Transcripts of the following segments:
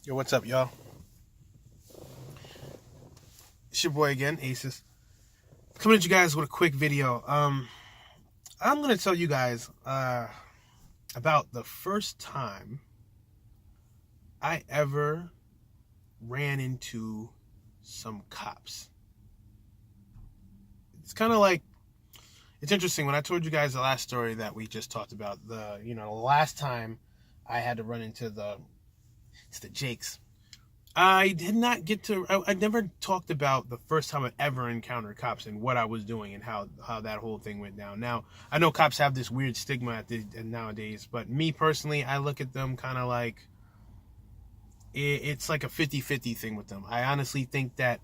Yo, what's up, y'all? It's your boy again, Aces. Coming at you guys with a quick video. I'm gonna tell you guys about the first time I ever ran into some cops. It's kind of like it's interesting when I told you guys the last story that we just talked about. The last time I had to run into the Jakes. I did not get to. I never talked about the first time I ever encountered cops and what I was doing and how that whole thing went down. Now I know cops have this weird stigma nowadays, but me personally, I look at them kind of like it's like a 50-50 thing with them. I honestly think that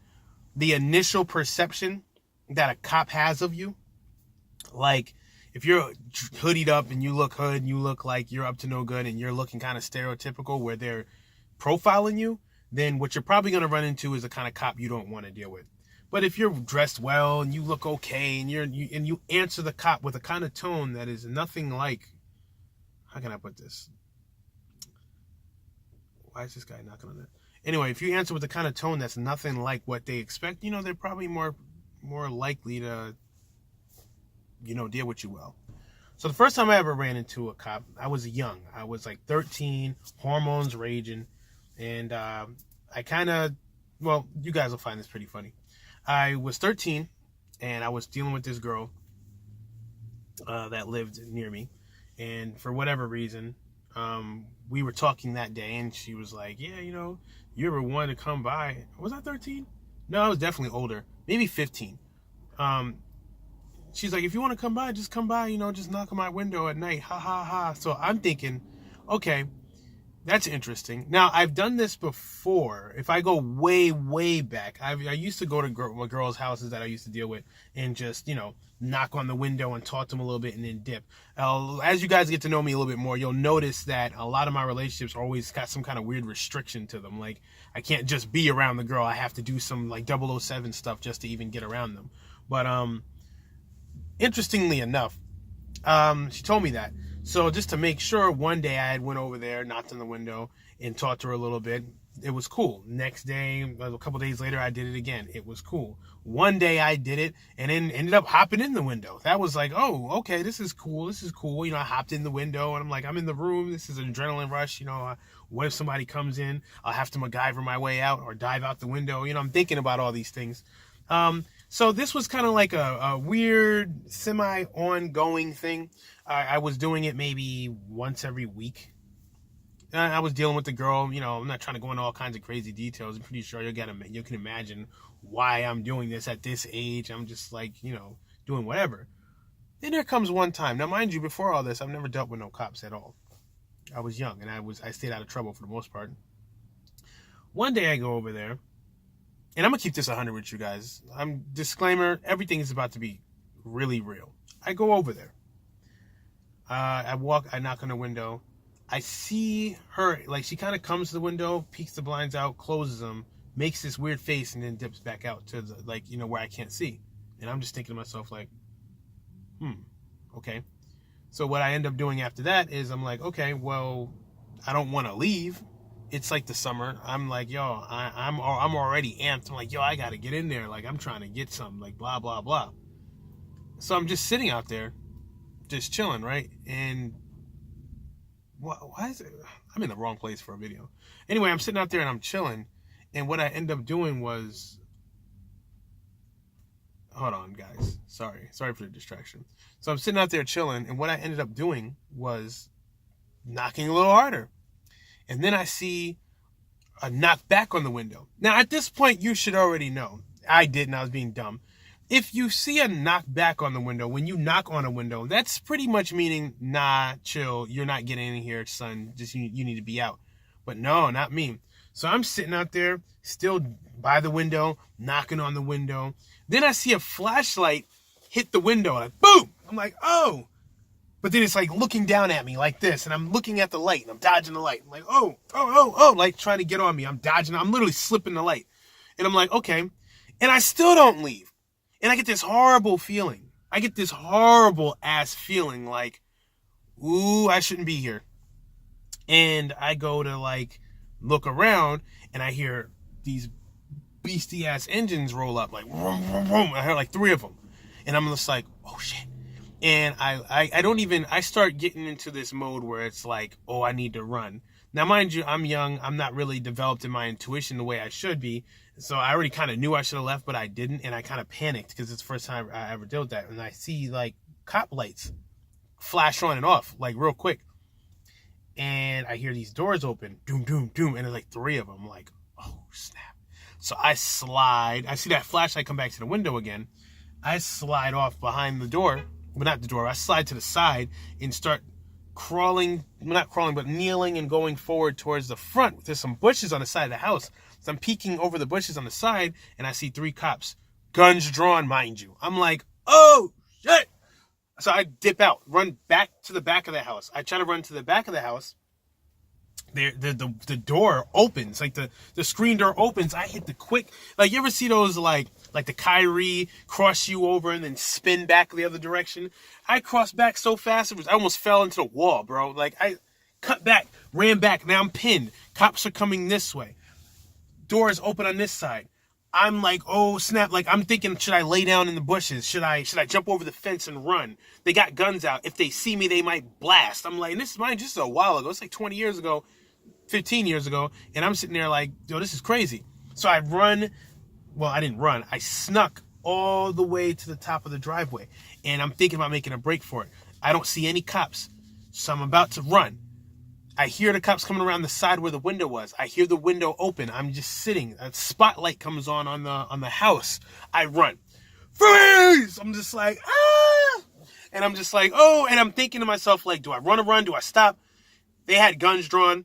the initial perception that a cop has of you, like if you're hoodied up and you look hood and you look like you're up to no good and you're looking kind of stereotypical where they're profiling you, then what you're probably going to run into is the kind of cop you don't want to deal with. But if you're dressed well and you look okay and you answer the cop with a kind of tone that is nothing like, how can I put this? Why is this guy knocking on that? Anyway, if you answer with the kind of tone that's nothing like what they expect, they're probably more likely to deal with you well. So the first time I ever ran into a cop, I was young. I was like 13, hormones raging. And I kind of, well, you guys will find this pretty funny. I was 13, and I was dealing with this girl that lived near me. And for whatever reason, we were talking that day, and she was like, yeah, you ever wanted to come by? Was I 13? No, I was definitely older, maybe 15. She's like, if you want to come by, just come by, just knock on my window at night. Ha, ha, ha. So I'm thinking, okay, that's interesting. Now, I've done this before. If I go way, way back, I used to go to girls' houses that I used to deal with and just, knock on the window and talk to them a little bit and then dip. As you guys get to know me a little bit more, you'll notice that a lot of my relationships always got some kind of weird restriction to them. Like, I can't just be around the girl. I have to do some, like, 007 stuff just to even get around them. But, interestingly enough, she told me that. So just to make sure, one day I had went over there, knocked on the window, and talked to her a little bit. It was cool. Next day, a couple days later, I did it again. It was cool. One day I did it and then ended up hopping in the window. That was like, oh, okay, this is cool. This is cool. I hopped in the window and I'm like, I'm in the room. This is an adrenaline rush. What if somebody comes in? I'll have to MacGyver my way out or dive out the window. I'm thinking about all these things. So this was kind of like a weird, semi-ongoing thing. I was doing it maybe once every week. I was dealing with the girl. I'm not trying to go into all kinds of crazy details. I'm pretty sure you can imagine why I'm doing this at this age. I'm just like, doing whatever. Then there comes one time. Now, mind you, before all this, I've never dealt with no cops at all. I was young and I stayed out of trouble for the most part. One day I go over there. And I'm going to keep this 100 with you guys. Disclaimer, everything is about to be really real. I go over there. I knock on the window. I see her, like she kind of comes to the window, peeks the blinds out, closes them, makes this weird face, and then dips back out to where I can't see. And I'm just thinking to myself like, okay. So what I end up doing after that is I'm like, okay, well, I don't want to leave. It's like the summer. I'm like, yo, I'm already amped. I'm like, yo, I got to get in there. Like, I'm trying to get something, like, blah, blah, blah. So I'm just sitting out there, just chilling, right? And why is it? I'm in the wrong place for a video. Anyway, I'm sitting out there and I'm chilling. And what I end up doing was, hold on, guys. Sorry for the distraction. So I'm sitting out there chilling. And what I ended up doing was knocking a little harder. And then I see a knock back on the window. Now, at this point, you should already know. I didn't. I was being dumb. If you see a knock back on the window, when you knock on a window, that's pretty much meaning, nah, chill. You're not getting in here, son. Just you need to be out. But no, not me. So I'm sitting out there, still by the window, knocking on the window. Then I see a flashlight hit the window. Like, boom! I'm like, oh! But then it's like looking down at me like this, and I'm looking at the light, and I'm dodging the light. I'm like, oh, like trying to get on me. I'm dodging. I'm literally slipping the light. And I'm like, okay. And I still don't leave. And I get this horrible feeling. I get this horrible ass feeling like, ooh, I shouldn't be here. And I go to like look around, and I hear these beastie ass engines roll up, like vroom, vroom, vroom. I heard like 3 of them, and I'm just like, oh shit. And I don't even, I start getting into this mode where it's like, oh, I need to run. Now, mind you, I'm young. I'm not really developed in my intuition the way I should be. So I already kind of knew I should have left, but I didn't. And I kind of panicked because it's the first time I ever did that. And I see like cop lights flash on and off like real quick. And I hear these doors open, doom, doom, doom. And there's like 3 of them. I'm like, oh, snap. So I slide. I see that flashlight come back to the window again. I slide off behind the door. Well, not the door. I slide to the side and start crawling, well, not crawling, but kneeling and going forward towards the front. There's some bushes on the side of the house. So I'm peeking over the bushes on the side, and I see 3 cops, guns drawn, mind you. I'm like, oh, shit. So I dip out, run back to the back of the house. I try to run to the back of the house. The door opens, like the screen door opens. I hit the quick, like you ever see those like the Kyrie cross you over and then spin back the other direction? I crossed back so fast I almost fell into the wall, bro. Like I cut back, ran back. Now I'm pinned. Cops are coming this way. Doors open on this side. I'm like, oh snap! Like I'm thinking, should I lay down in the bushes? Should I jump over the fence and run? They got guns out. If they see me, they might blast. I'm like, and this is mine just a while ago. It's like 20 years ago. 15 years ago, and I'm sitting there like, yo, this is crazy. So I run. Well, I didn't run. I snuck all the way to the top of the driveway, and I'm thinking about making a break for it. I don't see any cops, so I'm about to run. I hear the cops coming around the side where the window was. I hear the window open. I'm just sitting. A spotlight comes on the house. I run. Freeze! I'm just like, ah! And I'm just like, oh, and I'm thinking to myself, like, do I run or run? Do I stop? They had guns drawn.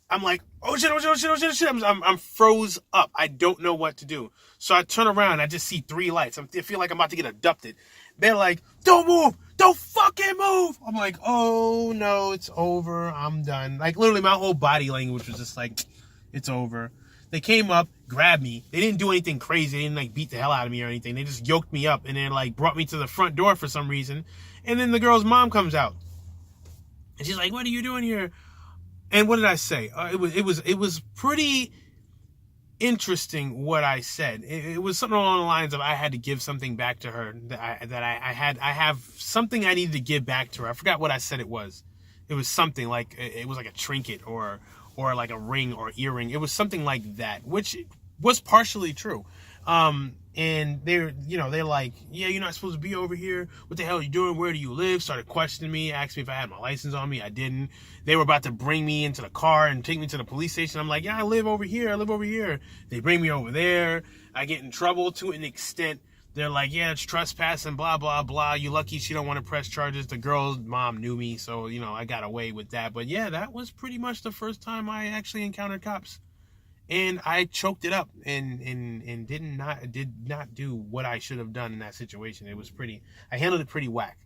I'm like, oh shit, oh shit, oh shit, oh shit, oh shit. I'm froze up. I don't know what to do. So I turn around. I just see 3 lights. I feel like I'm about to get abducted. They're like, don't move. Don't fucking move. I'm like, oh no, it's over. I'm done. Like literally my whole body language was just like, it's over. They came up, grabbed me. They didn't do anything crazy. They didn't like beat the hell out of me or anything. They just yoked me up and then like brought me to the front door for some reason. And then the girl's mom comes out. And she's like, what are you doing here? And what did I say? It was pretty interesting what I said. It was something along the lines of I had to give something back to her. I have something I needed to give back to her. I forgot what I said it was. It was something like it was like a trinket or like a ring or earring. It was something like that, which was partially true. And they're like, yeah, you're not supposed to be over here. What the hell are you doing? Where do you live? Started questioning me, asked me if I had my license on me. I didn't. They were about to bring me into the car and take me to the police station. I'm like, yeah, I live over here. They bring me over there. I get in trouble to an extent. They're like, yeah, it's trespassing, blah, blah, blah. You lucky she don't want to press charges. The girl's mom knew me, so, I got away with that. But yeah, that was pretty much the first time I actually encountered cops. And I choked it up and did not do what I should have done in that situation. I handled it pretty whack.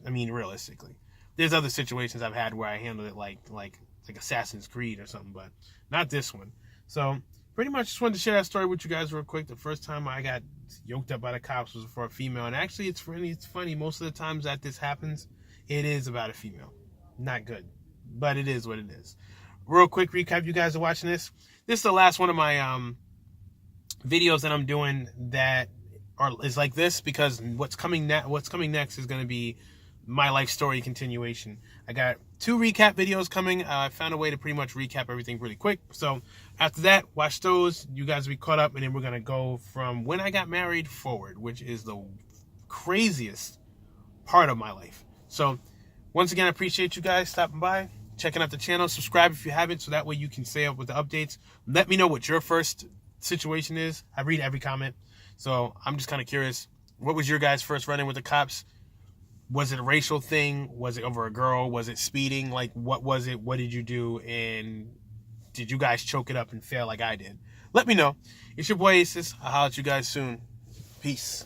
I mean, realistically. There's other situations I've had where I handled it like Assassin's Creed or something, but not this one. So pretty much just wanted to share that story with you guys real quick. The first time I got yoked up by the cops was for a female. And actually, it's funny. Most of the times that this happens, it is about a female. Not good, but it is what it is. Real quick recap, you guys are watching this. This is the last one of my videos that I'm doing that is like this because what's coming next is going to be my life story continuation. I got 2 recap videos coming. I found a way to pretty much recap everything really quick. So after that, watch those. You guys will be caught up, and then we're going to go from when I got married forward, which is the craziest part of my life. So once again, I appreciate you guys stopping by, checking out the channel. Subscribe if you haven't, so that way you can stay up with the updates. Let me know what your first situation is. I read every comment, so I'm just kind of curious. What was your guys' first run-in with the cops? Was it a racial thing? Was it over a girl? Was it speeding? Like, what was it? What did you do? And did you guys choke it up and fail like I did? Let me know. It's your boy Aces. I'll holler at you guys soon. Peace.